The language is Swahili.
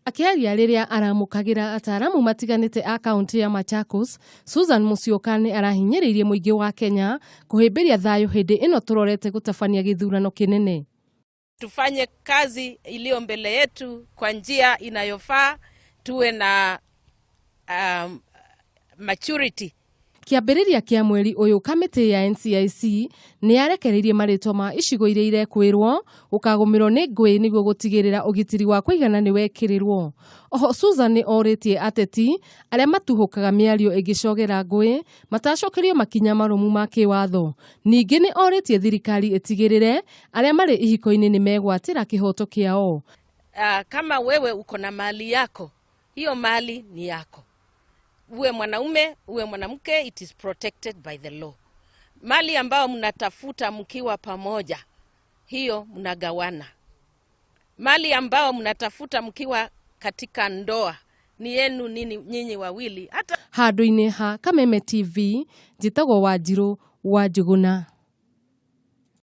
Akiaria riria aramukagira ataramu matiganite a kaunti ya Machakos, Susan Musiokani arahinyiririe muingi wa Kenya kuhimbiria thayu hindi ino turorete gutabania githurano kinene. Tufanye kazi iliyo mbele yetu kwa njia inayofaa, tuwe na maturity. Kiambiriria kia mweri uyu kamiti ya NCIC ni yarekereirie maritwa ma icigo iria irekwirwo ukagumirwo ni nguui niguo gutigirira ugitiri wa kuigana ni wekirirwo. Oho Susan ni oritie ateti aria matuhukaga miario igicogera nguui matacokerio makinya marumu ma kiwatho. Ningi ni oritie thirikari itigirire aria mari ihiko-ini ni megwatira kihoto kiao. Kama wewe uko na mali yako, hiyo mali ni yako. Uwe mwanaume, uwe mwanamke, it is protected by the law. Mali ambao mnatafuta mkiwa pamoja, hiyo mnagawana. Mali ambao mnatafuta mkiwa katika ndoa, ni yenu nyinyi wawili. Handu-ini ha Kameme TV, njitagwo Wanjiru wa Njuguna.